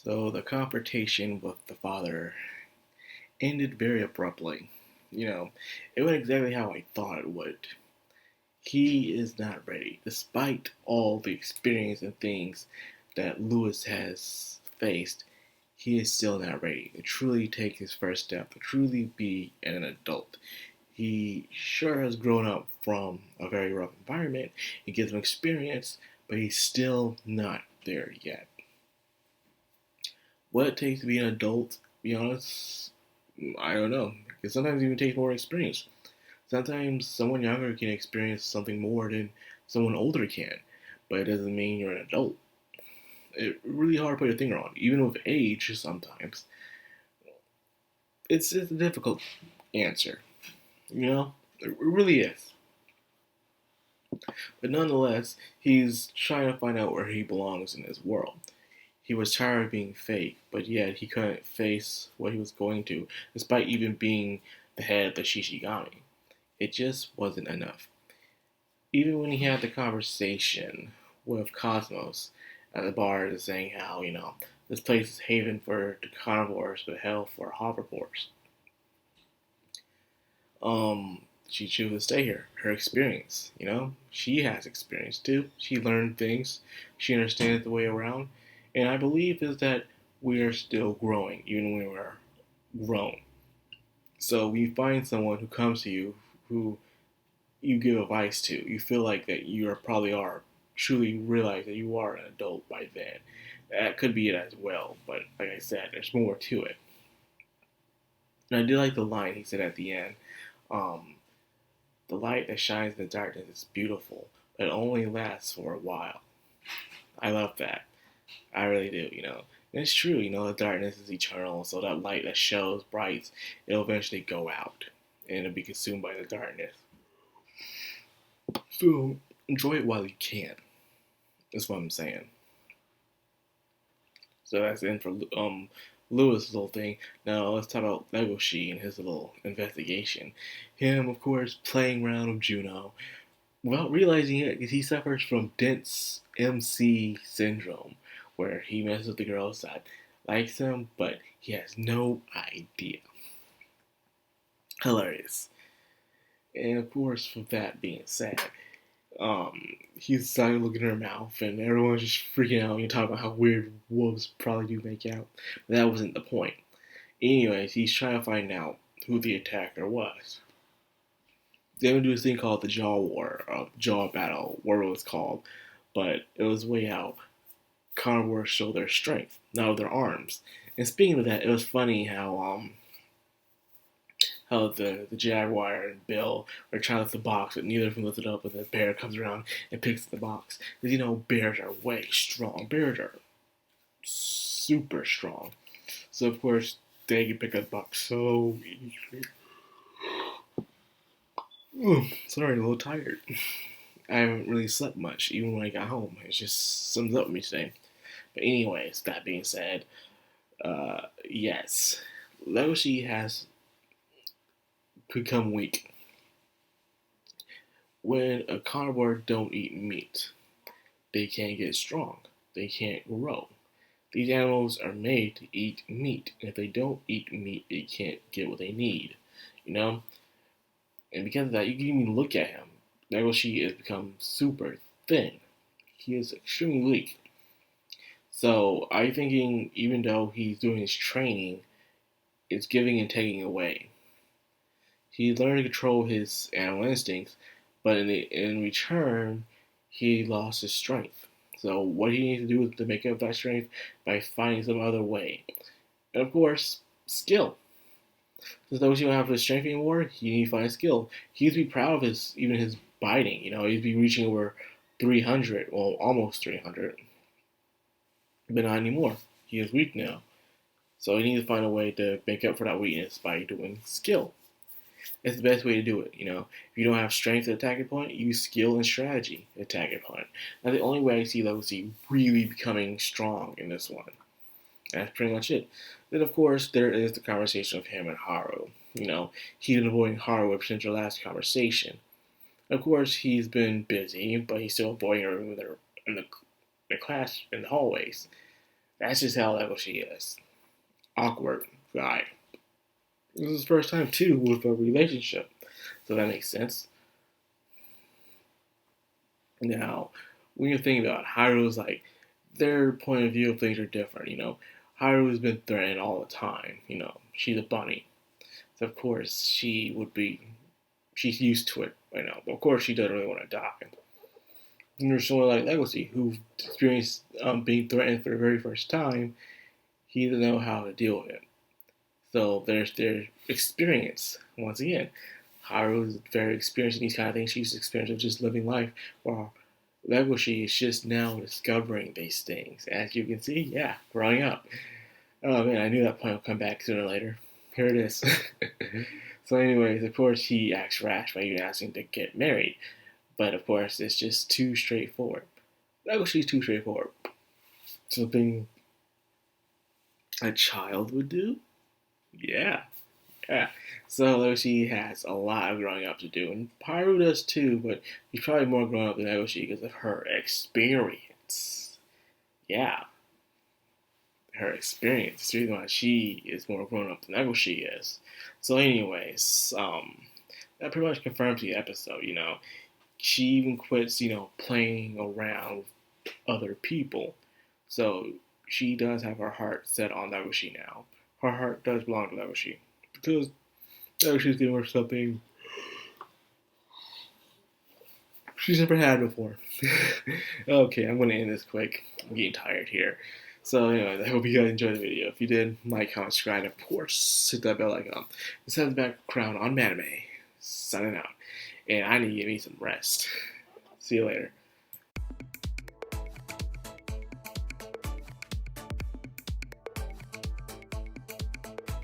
So the confrontation with the father ended very abruptly. It went exactly how I thought it would. He is not ready, despite all the experience and things that Lewis has faced. He is still not ready to truly take his first step, to truly be an adult. He sure has grown up from a very rough environment. It gives him experience, but he's still not there yet. What it takes to be an adult, to be honest, I don't know. Because sometimes it even takes more experience. Sometimes someone younger can experience something more than someone older can, but it doesn't mean you're an adult. It's really hard to put your finger on, even with age. Sometimes it's a difficult answer. It really is. But nonetheless, he's trying to find out where he belongs in this world. He was tired of being fake, but yet he couldn't face what he was going to, despite even being the head of the Shishigami. It just wasn't enough. Even when he had the conversation with Cosmos at the bar, saying how, this place is haven for the carnivores, but hell for herbivores. She chose to stay here. Her experience, she has experience too. She learned things. She understands the way around. And I believe is that we are still growing, even when we're grown. So when you find someone who comes to you, who you give advice to, you feel like that you probably are truly realize that you are an adult by then. That could be it as well, but like I said, there's more to it. And I do like the line he said at the end. Um, the light that shines in the darkness is beautiful, but it only lasts for a while. I love that. I really do. And it's true, the darkness is eternal, so that light that shows bright, it'll eventually go out, and it'll be consumed by the darkness. So, enjoy it while you can. That's what I'm saying. So that's the end for Lewis' little thing. Now let's talk about Legoshi and his little investigation. Him, of course, playing around with Juno without realizing it, because he suffers from dense MC syndrome, where he messes with the girls that likes him, but he has no idea. Hilarious. And of course, with that being said, he decided to look in her mouth, and everyone's just freaking out. You talk about how weird wolves probably do make out, but that wasn't the point. Anyways, he's trying to find out who the attacker was. They would do this thing called the Jaw War, Jaw Battle, whatever it was called, but it was way out. Carnivores show their strength, not their arms. And speaking of that, it was funny how the Jaguar and Bill are trying to lift the box, but neither of them lift it up, and the bear comes around and picks the box. Because, bears are way strong. Bears are super strong. So, of course, they can pick up the box so easily. Sorry, I'm a little tired. I haven't really slept much, even when I got home. It just sums up me today. But anyways, that being said, yes, Legoshi has become weak. When a carnivore don't eat meat, they can't get strong. They can't grow. These animals are made to eat meat. And if they don't eat meat, they can't get what they need. You know? And because of that, you can even look at him. Legoshi has become super thin. He is extremely weak. So I'm thinking, even though he's doing his training, it's giving and taking away. He learned to control his animal instincts, but in return, he lost his strength. So what he needs to do is to make up that strength by finding some other way. And of course, skill. Since those who don't have his strength anymore, he needs to find skill. He needs to be proud of his biting. He'd be reaching over 300, well, almost 300, but not anymore. He is weak now. So he needs to find a way to make up for that weakness by doing skill. It's the best way to do it. If you don't have strength at attacking point, use skill and strategy at attacking point. That's the only way I see Legacy really becoming strong in this one. That's pretty much it. Then, of course, there is the conversation of him and Haru. He's been avoiding Haru ever since your last conversation. Of course, he's been busy, but he's still avoiding her in the class, in the hallways. That's just how level she is. Awkward guy. This is his first time too with a relationship, so that makes sense. Now, when you're thinking about Hyru's like their point of view of things are different. Hyru's been threatened all the time. She's a bunny, so of course she's used to it right now. But of course she doesn't really want to die. And there's someone like Legacy who experienced being threatened for the very first time. He doesn't know how to deal with it. So there's their experience once again. Haru is very experienced in these kind of things. She's experienced of just living life, while Legoshi is just now discovering these things. As you can see, yeah, growing up. Oh man, I knew that point would come back sooner or later. Here it is. So, anyways, of course, he acts rash by even asking to get married, but of course, it's just too straightforward. Legoshi's too straightforward. Something a child would do. Yeah, yeah. So Legoshi has a lot of growing up to do, and Pyro does too, but he's probably more grown up than Legoshi because of her experience. Yeah, her experience. The reason why she is more grown up than Legoshi is. So, anyways, that pretty much confirms the episode. She even quits, playing around with other people. So she does have her heart set on Legoshi now. Her heart does belong to Legoshi because Legoshi's giving her something she's never had before. Okay, I'm going to end this quick. I'm getting tired here. So, anyways, I hope you guys enjoyed the video. If you did, like, comment, subscribe, and of course, hit that bell icon. This has the background on Madame. Signing out. And I need to get me some rest. See you later.